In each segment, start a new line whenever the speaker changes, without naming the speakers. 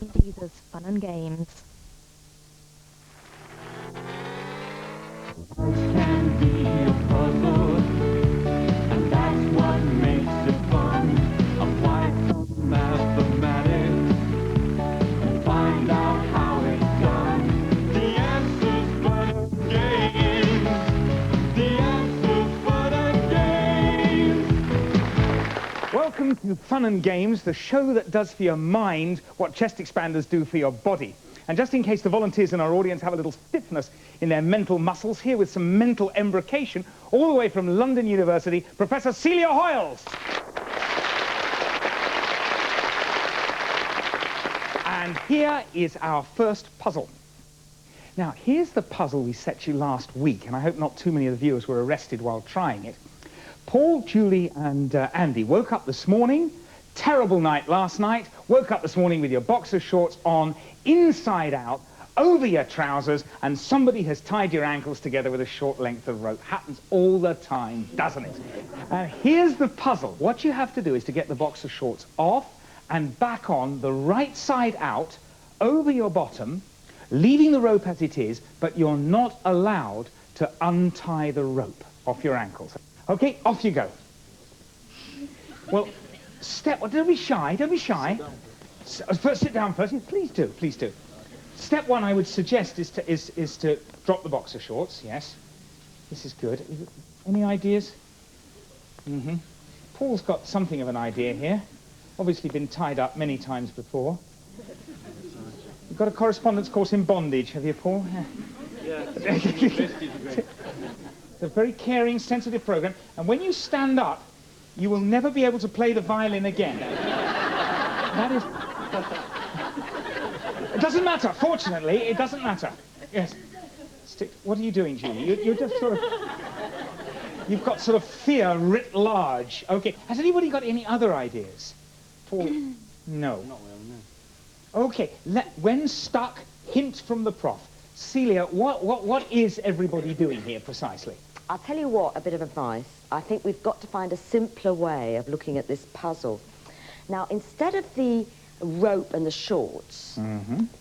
Jesus, fun and games.
Life can be a puzzle, and that's what makes it fun. Apply some mathematics and find out how it's done. The answer's fun and games. The answer's fun and games.
Welcome to Fun and Games, the show that does for your mind what chest expanders do for your body. And just in case the volunteers in our audience have a little stiffness in their mental muscles, here with some mental embrocation, all the way from London University, Professor Celia Hoyles. And here is our first puzzle. Now, here's the puzzle we set you last week, and I hope not too many of the viewers were arrested while trying it. Paul, Julie, and Andy woke up this morning, terrible night last night, woke up this morning with your boxer shorts on, inside out, over your trousers, and somebody has tied your ankles together with a short length of rope. Happens all the time, doesn't it? And here's the puzzle. What you have to do is to get the boxer shorts off and back on the right side out, over your bottom, leaving the rope as it is, but you're not allowed to untie the rope off your ankles. Okay, off you go. Well, don't be shy, don't be shy. First, sit down first. Please do, please do. Step one, I would suggest, is to drop the boxer shorts, yes. This is good. Any ideas? Mm-hmm. Paul's got something of an idea here. Obviously been tied up many times before. You've got a correspondence course in bondage, have you, Paul?
Yeah.
It's a very caring, sensitive program, and when you stand up, you will never be able to play the violin again. That is... It doesn't matter, fortunately, it doesn't matter. Yes. What are you doing, Julie? You're just sort of... You've got sort of fear writ large. Okay, has anybody got any other ideas? Paul? No.
Not well, no.
Okay, when stuck, hint from the Prof. Celia, what is everybody doing here precisely?
I'll tell you what, a bit of advice. I think we've got to find a simpler way of looking at this puzzle. Now, instead of the rope and the shorts,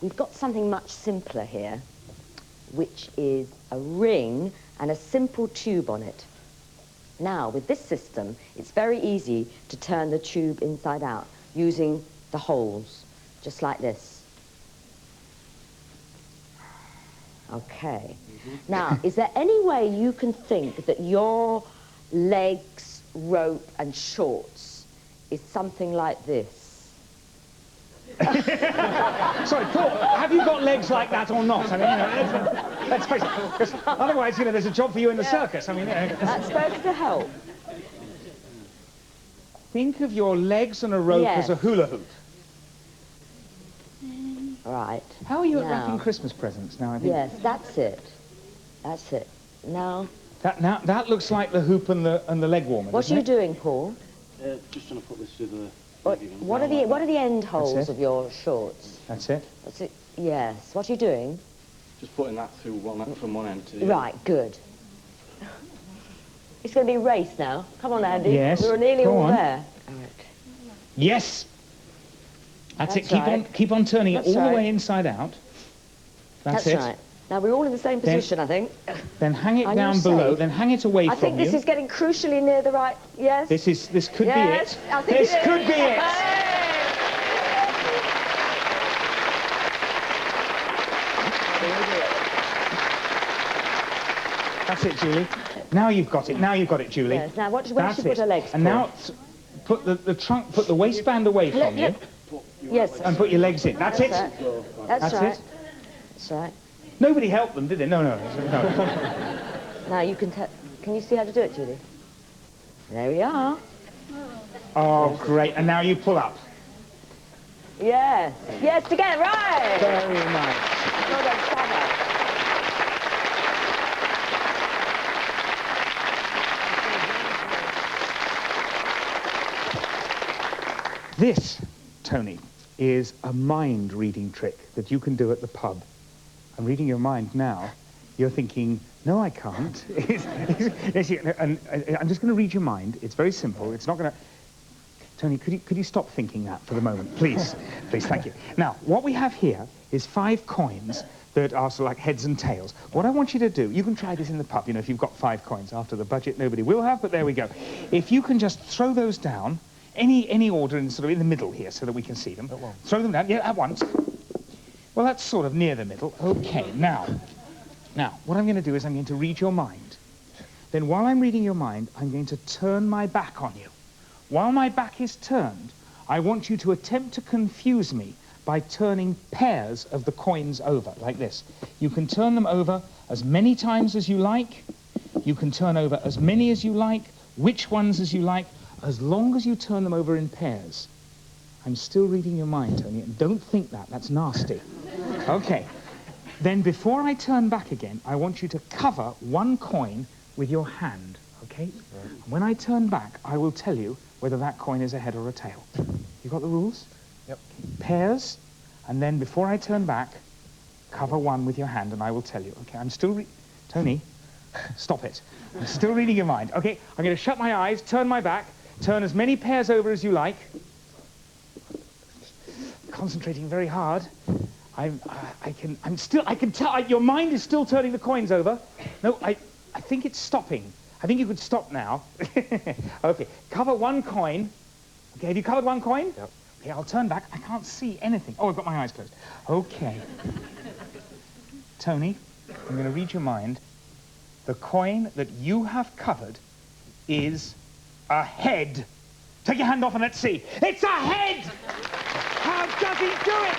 we've got something much simpler here, which is a ring and a simple tube on it. Now, with this system, it's very easy to turn the tube inside out using the holes, just like this. Okay. Now, is there any way you can think that your legs, rope, and shorts is something like this?
Sorry, Paul, have you got legs like that or not? I mean, you know, let's face it, 'cause otherwise, you know, there's a job for you in the circus. I mean,
That's supposed to help.
think of your legs and a rope as a hula hoop.
Right.
How are you at
Now.
wrapping Christmas presents now? I think
Yes, that's it. That's it. Now,
that looks like the hoop and the leg warmer.
what are you doing, Paul?
Just trying to put this through the...
What are the end holes of your shorts?
That's it.
That's it. Yes. What are you doing?
Just putting that through from one end to the other.
Right. Good. It's going to be a race now. Come on, Andy.
Yes,
We're nearly
go
all
on.
there.
Yes. That's it.
That's
Keep on turning it
That's
all the
right.
way inside out. That's it.
right. Now, we're all in the same position, I think.
Then hang it
Are you
down below.
safe?
Then hang it away
I
from
think
you.
this is getting crucially near the right... Yes?
This could
Yes,
be it.
I think
This
it is.
could be it. That's it, Julie. Now you've got it. Now you've got it, Julie.
Yes. Now, where
That's
should we put
it.
our legs?
And
Paul?
now put the waistband away from you,
Yes.
and put your legs in. That's it.
That's
That's
right.
it.
That's right.
Nobody helped them, did they? No.
Now, you can you see how to do it, Julie? There we are.
Oh, great. And now you pull up.
Yes. Yes, together. Right.
Very nice.
Well done, Saba.
This, Tony, is a mind-reading trick that you can do at the pub. I'm reading your mind now. You're thinking, no, I can't. And I'm just going to read your mind. It's very simple. It's not going to... Tony, could you stop thinking that for the moment, please? Please, thank you. Now, what we have here is 5 coins that are sort of like heads and tails. What I want you to do, you can try this in the pub, you know, if you've got 5 coins. After the budget, nobody will have, but there we go. If you can just throw those down, any order in sort of in the middle here so that we can see them. Throw them down, yeah, at once. Well, that's sort of near the middle. Okay, now, what I'm going to do is I'm going to read your mind. Then while I'm reading your mind, I'm going to turn my back on you. While my back is turned, I want you to attempt to confuse me by turning pairs of the coins over, like this. You can turn them over as many times as you like. You can turn over as many as you like, which ones as you like, as long as you turn them over in pairs. I'm still reading your mind, Tony, and don't think that. That's nasty. Okay. Then before I turn back again, I want you to cover one coin with your hand, okay? Right. When I turn back, I will tell you whether that coin is a head or a tail. You got the rules?
Yep.
Pairs, and then before I turn back, cover one with your hand, and I will tell you. Okay, I'm still Tony, stop it. I'm still reading your mind. Okay, I'm going to shut my eyes, turn my back, turn as many pairs over as you like. Concentrating very hard. I can tell, your mind is still turning the coins over. No, I think it's stopping. I think you could stop now. Okay, cover one coin. Okay, have you covered one coin?
Yep.
Okay, I'll turn back. I can't see anything. Oh, I've got my eyes closed. Okay. Tony, I'm going to read your mind. The coin that you have covered is a head. Take your hand off and let's see. It's a head! How does he do it?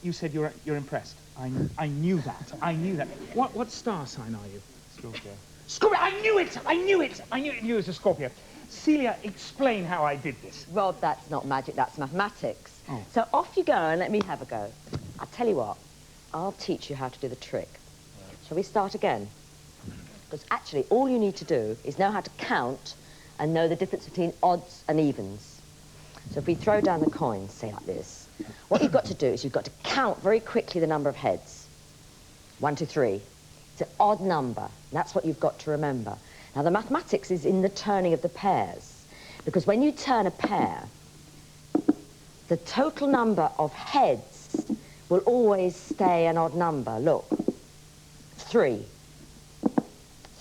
You said you're impressed. I knew that. I knew that. What star sign are you?
Scorpio.
Scorpio! I knew it! I knew it! I knew it was a Scorpio. Celia, explain how I did this.
Rob, that's not magic, that's mathematics.
Oh.
So off you go and let me have a go. I'll tell you what, I'll teach you how to do the trick. Right. Shall we start again? Because actually all you need to do is know how to count and know the difference between odds and evens. So if we throw down the coins, say like this, what you've got to do is you've got to count very quickly the number of heads. 1, 2, 3. It's an odd number. That's what you've got to remember. Now, the mathematics is in the turning of the pairs. Because when you turn a pair, the total number of heads will always stay an odd number. Look. 3.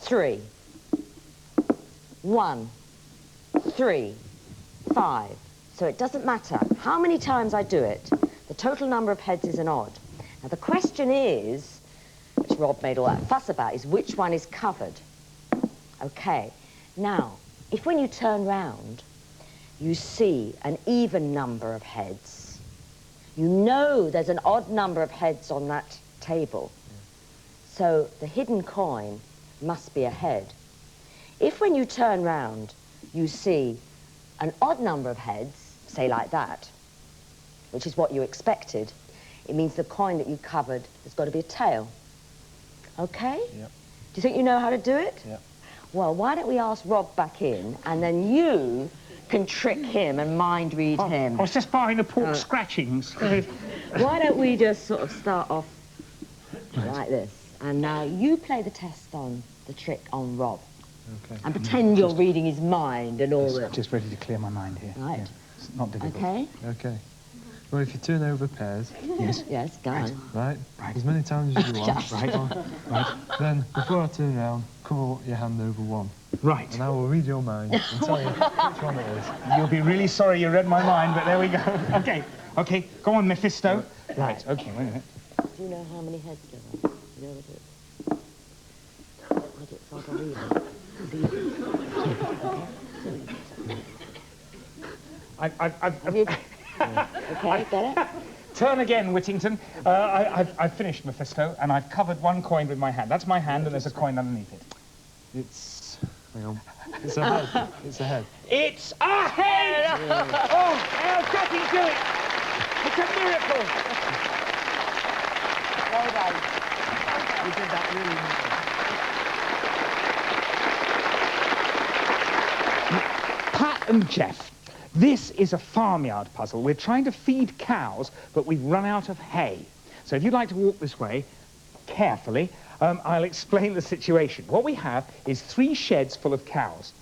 3. 1. 3. 5. So it doesn't matter how many times I do it, the total number of heads is an odd. Now the question is, which Rob made all that fuss about, is which one is covered? Okay, now, if when you turn round, you see an even number of heads, you know there's an odd number of heads on that table. So the hidden coin must be a head. If when you turn round, you see an odd number of heads, say like that, which is what you expected, it means the coin that you covered has got to be a tail. Okay?
Yep.
Do you think you know how to do it?
Yep.
Well, why don't we ask Rob back in, and then you can trick him and mind read him.
I was just buying the pork scratchings.
Why don't we just sort of start off like this, and now you play the test on the trick on Rob.
Okay.
And pretend you're reading his mind and all that.
Just ready to clear my mind here.
Right.
Yeah. It's not difficult.
Okay?
Okay. Well, if you turn over pairs,
Yes.
Yes, go on.
right, as many times as you want,
Right.
then before I turn around, cover your hand over one.
Right.
And I will read your mind and tell you which one it is.
You'll be really sorry you read my mind, but there we go. Okay. Okay. Go on, Mephisto. Right. Okay. Wait a minute.
Do you know how many heads there are? You know what it is? I just thought I'd read it. Okay, got it?
Turn again, Whittington. I've finished Mephisto, and I've covered one coin with my hand. That's my hand, and there's a coin underneath it.
It's... hang on. It's a head. It's a head.
It's a head! Oh, how does he do it? It's a miracle!
Well done.
You did that really nicely. Pat and Jeff, this is a farmyard puzzle. We're trying to feed cows, but we've run out of hay. So if you'd like to walk this way, carefully, I'll explain the situation. What we have is 3 sheds full of cows.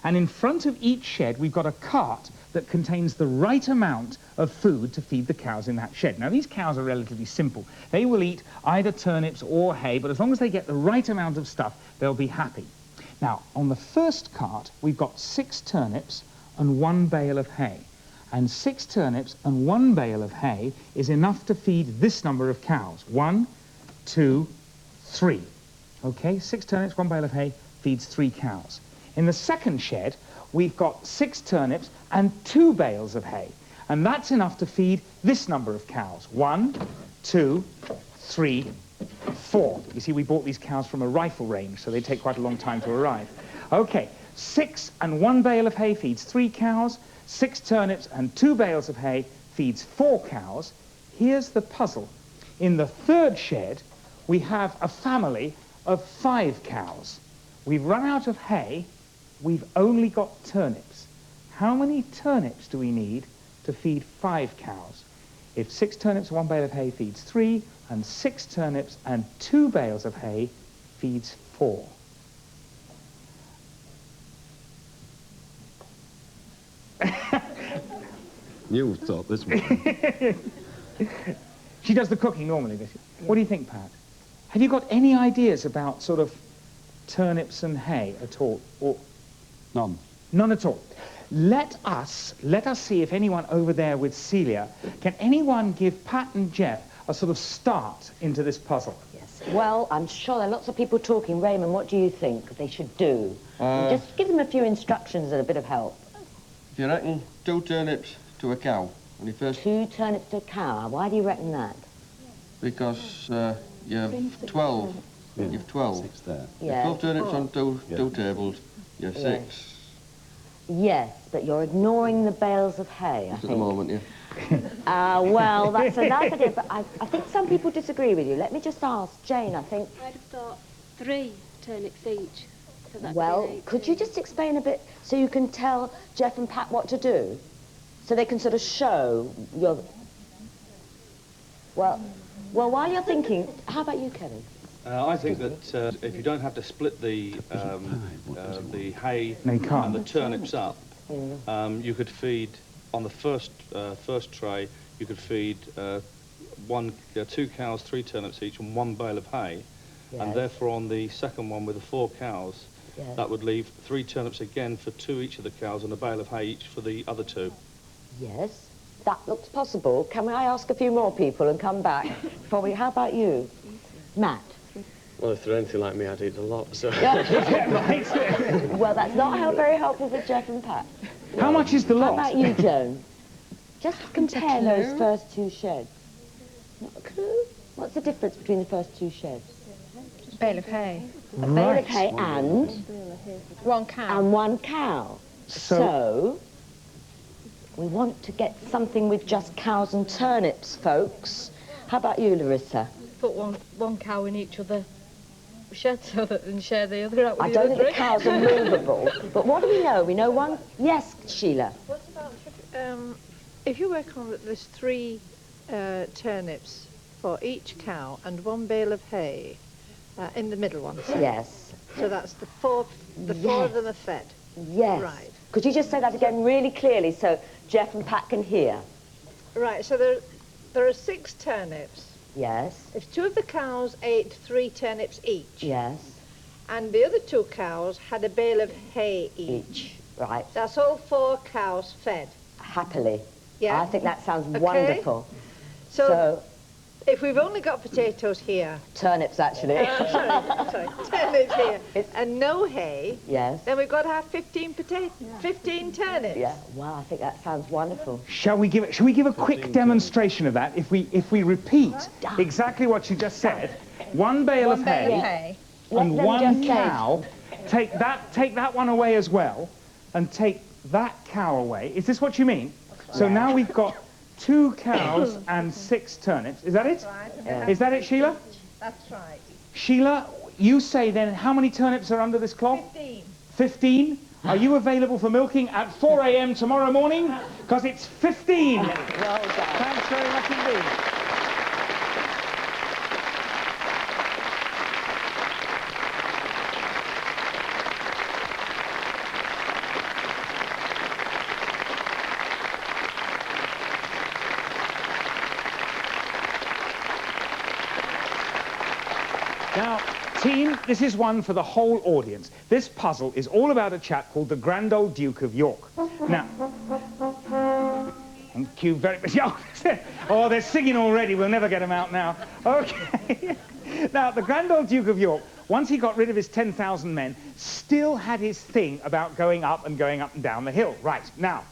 And in front of each shed, we've got a cart that contains the right amount of food to feed the cows in that shed. Now, these cows are relatively simple. They will eat either turnips or hay, but as long as they get the right amount of stuff, they'll be happy. Now, on the first cart, we've got 6 turnips and 1 bale of hay. And 6 turnips and 1 bale of hay is enough to feed this number of cows. 1, 2, 3. Okay, 6 turnips, 1 bale of hay feeds 3 cows. In the second shed, we've got 6 turnips and 2 bales of hay. And that's enough to feed this number of cows. 1, 2, 3, 4. You see, we bought these cows from a rifle range, so they take quite a long time to arrive. Okay, 6 and 1 bale of hay feeds 3 cows. 6 turnips and 2 bales of hay feeds 4 cows. Here's the puzzle. In the third shed, we have a family of 5 cows. We've run out of hay. We've only got turnips. How many turnips do we need to feed 5 cows? If 6 turnips and 1 bale of hay feeds 3, and 6 turnips and 2 bales of hay feeds 4.
You thought this one.
She does the cooking normally, does she? What do you think, Pat? Have you got any ideas about sort of turnips and hay at all? Or
None.
none at all. Let us see if anyone over there with Celia, can anyone give Pat and Jeff a sort of start into this puzzle?
Yes. Well, I'm sure there are lots of people talking. Raymond, what do you think they should do? Just give them a few instructions and a bit of help.
If you reckon 2 turnips to a cow, when you first...
2 turnips to a cow. Why do you reckon that?
Because you have 12.
Yeah.
You've 12.
6 there.
Yeah.
12 turnips on two
Yeah.
tables, you have 6.
Yes, but you're ignoring the bales of hay, I
At the
think.
moment, yeah.
Well, that's a nice idea, but I think some people disagree with you. Let me just ask Jane, I think...
I'd have thought 3 turnips each. So that'd
Well,
be 8
could you
turnips.
just explain a bit so you can tell Jeff and Pat what to do? So they can sort of show your... Well, while you're thinking, how about you, Kevin?
I think that if you don't have to split the hay
No, you can't.
and the turnips up, you could feed on the first tray. You could feed 2 cows, 3 turnips each, and 1 bale of hay, and
Yes.
therefore on the second one with the 4 cows,
Yes.
that would leave 3 turnips again for 2 each of the cows, and a bale of hay each for the other 2.
Yes, that looks possible. Can I ask a few more people and come back? How about you? Matt?
Well, if they're anything like me, I'd eat a lot, so...
Well, that's not very helpful for Jeff and Pat.
How much is the
How
lot?
about you, Joan? Just compare those first 2 sheds. Not a clue? What's the difference between the first 2 sheds?
Bale of hay.
A bale of hay and
1 cow.
1 cow. So, we want to get something with just cows and turnips, folks. How about you, Larissa?
Put one cow in each other shed so that and share the other out with
I
the
don't
other
think the
3.
cows are movable. But what do we know? We know one... Yes, Sheila.
What about if you work on that there's 3 turnips for each cow and 1 bale of hay in the middle one?
Yes.
So that's the 4 of them are fed.
Yes.
Right.
Could you just say that again really clearly so Jeff and Pat can hear?
Right, so there are 6 turnips.
Yes.
If 2 of the cows ate 3 turnips each,
Yes.
and the other 2 cows had a bale of hay each,
Right.
that's all 4 cows fed.
Happily.
Yeah.
I think that sounds
Okay.
wonderful.
So if we've only got potatoes here,
turnips actually.
sorry, turnips here, and no hay,
Yes.
then we've got to have 15 turnips.
Yeah. Wow, I think that sounds wonderful.
Shall we give a quick demonstration of that? If we repeat exactly what you just said, 1 bale of hay and
Let them
1
just say-
cow, take that one away as well, and take that cow away. Is this what you mean? So now we've got 2 cows and 6 turnips. Is that it?
Right.
Is that it, Sheila?
That's right.
Sheila, you say then how many turnips are under this cloth?
15.
15? Are you available for milking at 4 a.m. tomorrow morning? Because it's 15.
Well done.
Thanks very much indeed. Team, this is one for the whole audience. This puzzle is all about a chap called the Grand Old Duke of York. Now, thank you very much. Oh, they're singing already. We'll never get them out now. Okay. Now, the Grand Old Duke of York, once he got rid of his 10,000 men, still had his thing about going up and down the hill. Right, now,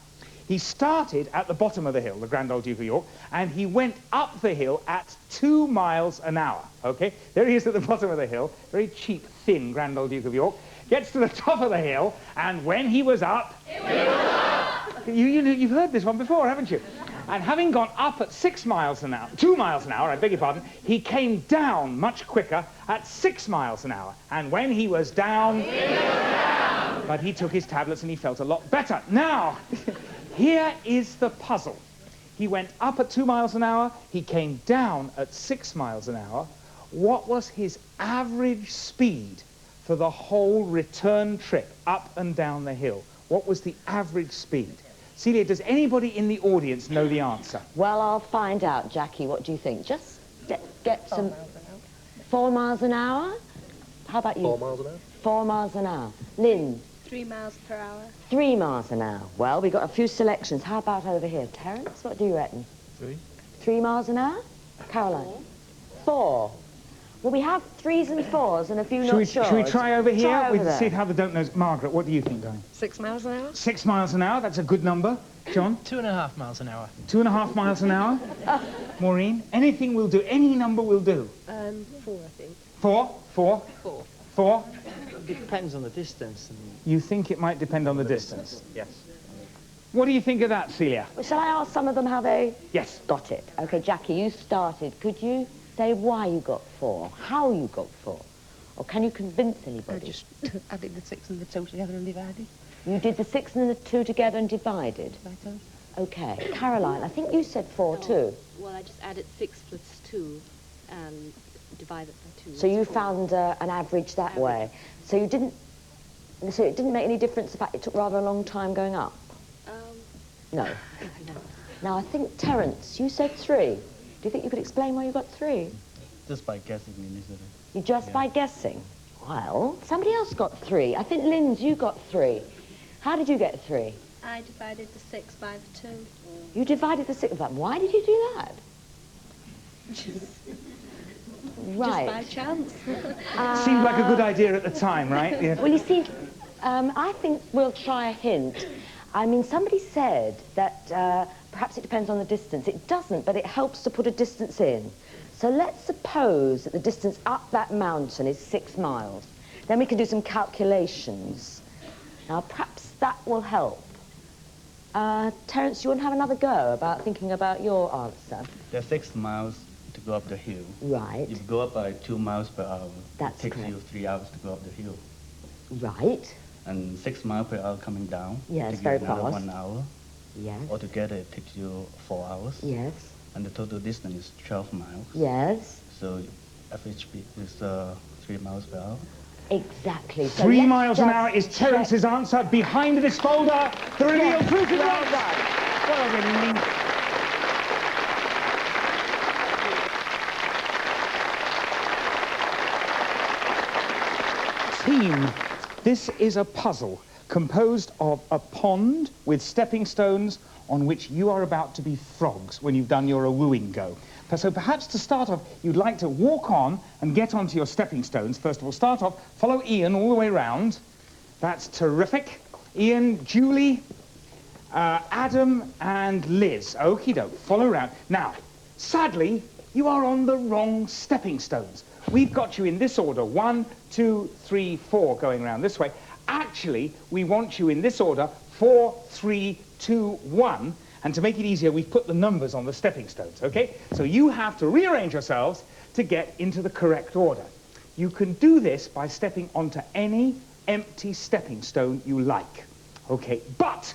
he started at the bottom of the hill, the Grand Old Duke of York, and he went up the hill at 2 miles an hour, okay? There he is at the bottom of the hill, very cheap, thin Grand Old Duke of York, gets to the top of the hill, and when he was up... You've heard this one before, haven't you? And having gone up at 6 miles an hour, 2 miles an hour, I beg your pardon, he came down much quicker at 6 miles an hour. And when he was down... But he took his tablets and he felt a lot better. Now, here is the puzzle. He went up at 2 miles an hour, he came down at 6 miles an hour. What was his average speed for the whole return trip up and down the hill? What was the average speed? Celia, does anybody in the audience know the answer?
Well, I'll find out, Jackie. What do you think? Just get some... 4 miles an hour? How about you?
4 miles an hour.
4 miles an hour. Lynn?
3 miles per hour.
3 miles an hour. Well, we've got a few selections. How about over here? Terence, what do you reckon?
3.
3 miles an hour? Caroline? 4. Well, we have 3s and 4s and a few not sure.
Should we try over here?
Try over
We'll see how the don't knows. Margaret, what do you think, darling?
6 miles an hour?
6 miles an hour, that's a good number. John?
2.5 miles an hour.
2.5 miles an hour? Maureen? Anything will do. Any number will do.
4, I think.
4? 4?
4.
4?
It depends on the distance.
You think it might depend on the distance?
Yes.
What do you think of that, Celia?
Well, shall I ask some of them how they...
Yes.
Got it. OK, Jackie, you started. Could you say why you got 4? How you got 4? Or can you convince anybody?
I just added the 6 and the 2 together and divided.
You did the 6 and the 2 together and divided?
Righto.
OK. Caroline, I think you said 4 too.
Well, I just added 6 plus 2 and divided by 2.
So you
4.
found an average that way. So you didn't... So it didn't make any difference the fact it took rather a long time going up? No.
No.
Now, I think, Terence, you said 3. Do you think you could explain why you got 3?
Just by guessing initially.
You just by guessing? Well, somebody else got 3. I think, Linz, you got 3. How did you get 3?
I divided the 6 by the 2.
You divided the 6 by... Why did you do that? Right.
Just by chance.
Seemed like a good idea at the time, right? Yeah.
Well, you see, I think we'll try a hint. I mean, somebody said that perhaps it depends on the distance. It doesn't, but it helps to put a distance in. So let's suppose that the distance up that mountain is 6 miles. Then we can do some calculations. Now, perhaps that will help. Terence, you want to have another go about thinking about your answer?
There's 6 miles to go up the hill.
Right.
If you go up by 2 miles per hour,
That's
it takes
correct.
you 3 hours to go up the hill.
Right.
And 6 miles per hour coming down.
Yes,
takes
very
you another
fast.
1 hour.
Yes.
Altogether, it takes you 4 hours.
Yes.
And the total distance is 12 miles.
Yes.
So average speed is 3 miles per hour.
Exactly. So
3
let's
miles an
just
hour is
check.
Terence's answer. Behind this folder, the reveal proof is
well
right.
done.
What a relief. Team, this is a puzzle composed of a pond with stepping stones on which you are about to be frogs when you've done your wooing go. So perhaps to start off, you'd like to walk on and get onto your stepping stones. First of all, start off, follow Ian all the way round. That's terrific. Ian, Julie, Adam and Liz. Okie doke, follow round. Now, sadly, you are on the wrong stepping stones. We've got you in this order, 1, 2, 3, 4, going round this way. Actually, we want you in this order, 4, 3, 2, 1. And to make it easier, we've put the numbers on the stepping stones, okay? So you have to rearrange yourselves to get into the correct order. You can do this by stepping onto any empty stepping stone you like, okay? But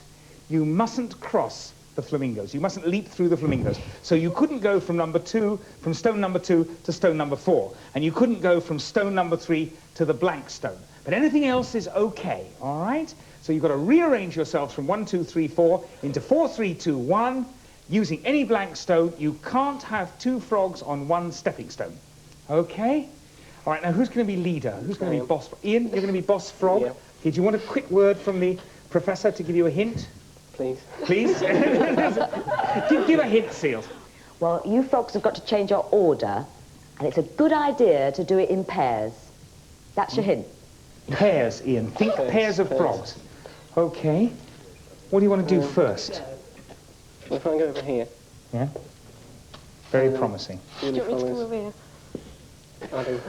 you mustn't cross the flamingos. You mustn't leap through the flamingos. So you couldn't go from stone number 2 to stone number 4. And you couldn't go from stone number 3 to the blank stone. But anything else is okay, all right? So you've got to rearrange yourselves from 1, 2, 3, 4 into 4, 3, 2, 1 using any blank stone. You can't have 2 frogs on 1 stepping stone. Okay? All right, now who's going to be leader? Who's going to be boss? Ian, you're going to be boss frog? Yeah. Did you want a quick word from the professor to give you a hint?
Please.
Please? give a hint, Seal.
Well, you frogs have got to change your order, and it's a good idea to do it in pairs. That's your hint.
Pairs, Ian. Think pairs of frogs. Okay. What do you want to do first?
Well, if I go over here.
Yeah? Very promising.
Do you want me to come over here?
I do.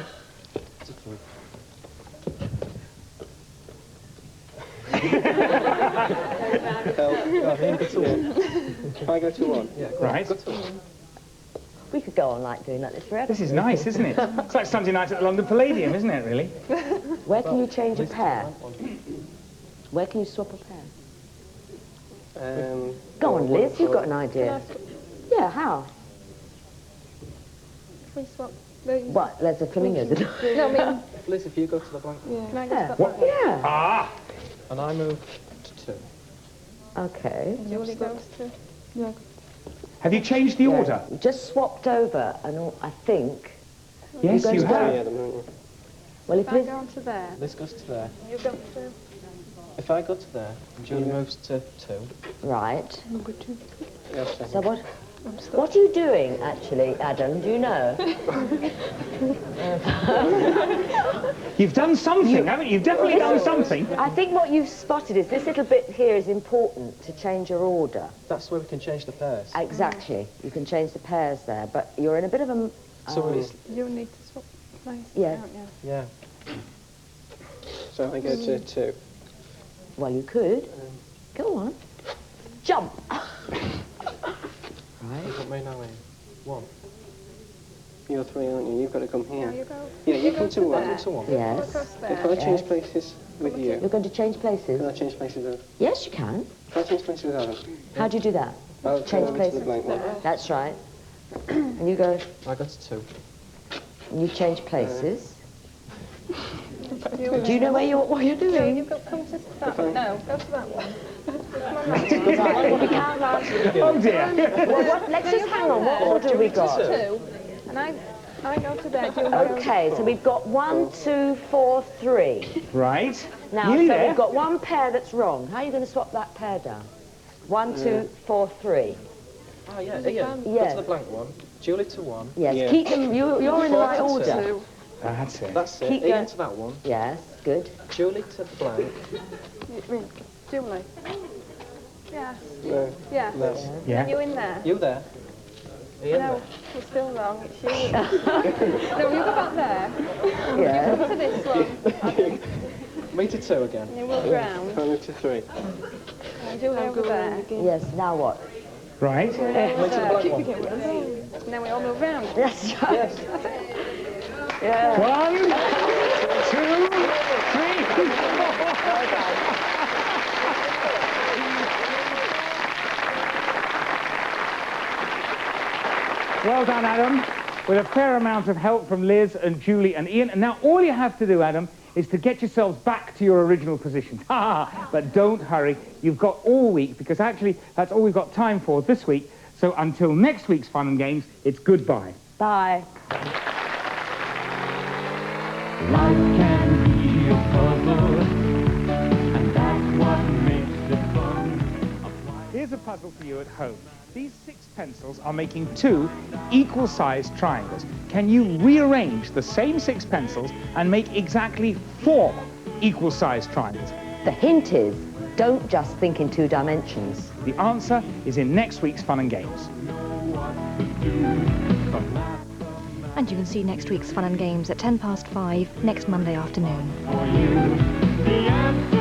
If I go to 1. Yeah,
right.
Go to 1.
We could go on like doing that this forever.
This is nice, isn't it? It's like Sunday night at the London Palladium, isn't it, really?
Where can you change a pair? Where can you swap a pair? Go on, Liz, you've got an idea. Yeah, how?
Can we swap those?
What, there's a flamingo, isn't there?
No, I mean...
Liz, if you go to the blank one.
Yeah. Can I just swap
What?
that?
Yeah.
Ah!
And I move to 2.
Okay.
Julie goes to... Yeah.
Have you changed the order?
You just swapped over, and I think...
Yes, you have.
Yeah, the moon.
Well, if
If I
Liz...
go on to there,
Liz goes to there.
you go to...
If I go to there, Julie moves to 2.
Right.
Number 2.
Yeah, second.
So what are you doing, actually, Adam? Do you know?
You've done something, haven't you? You've definitely done something.
I think what you've spotted is this little bit here is important to change your order.
That's where we can change the pairs.
Exactly. You can change the pairs there, but you're in a bit of a...
So it's...
You need to swap places,
Yeah.
don't you?
Yeah. So I go to 2.
Well, you could. Go on. Jump.
Right. What may now in? 1. You're 3, aren't you? You've got to come here.
No, you go...
Yeah, you come to 1. To 1.
Yes.
Across there.
If I change places with you,
You're going to change places?
can I change places with...
Yes, you can.
If I change places with Adam,
How do you do that?
I'll
Change
go to
places.
the blank one.
That's right. And you go...
I go to 2.
And you change places. Do you know what you're
No,
doing?
you've got to come to that one. No, go to that one.
Oh, dear.
Well, let's just hang on. What order have we got?
2. And I go to there. Julie goes
Okay, so we've got 1, 2, 4, 3.
Right.
Now,
Nearly
so
there.
we've got one pair that's wrong. How are you going to swap that pair down? 1, 2, 4, 3.
Oh, yeah, Ian, go
Yeah.
to the blank one. Julie to 1.
Yes,
Yeah.
keep them. You're in the right
4 to
order.
2.
That's it.
That's it.
Keep
Ian
going.
to that one.
Yes, good.
Julie to the blank.
Julie. Yes.
No.
Yeah.
No.
Yeah.
You in there?
You there? Ian
No,
there.
we're still wrong. It's you. No, you go back there.
Yeah.
You come to this one.
Me to 2 again.
And you walk round.
I move to 3.
And Julie over there.
Yes, now what?
Right.
Me to the blank one.
And then we all move round.
That's right.
Yes.
Yeah.
1, 2, 3. Well done, Adam. With a fair amount of help from Liz and Julie and Ian. And now all you have to do, Adam, is to get yourselves back to your original positions. But don't hurry. You've got all week, because actually that's all we've got time for this week. So until next week's Fun and Games, it's goodbye.
Bye.
Life can be a puzzle, and that's what makes it fun.
Here's a puzzle for you at home. These 6 pencils are making 2 equal-sized triangles. Can you rearrange the same 6 pencils and make exactly 4 equal-sized triangles?
The hint is, don't just think in 2 dimensions.
The answer is in next week's Fun and Games.
And you can see next week's Fun and Games at 5:10 next Monday afternoon.
The answer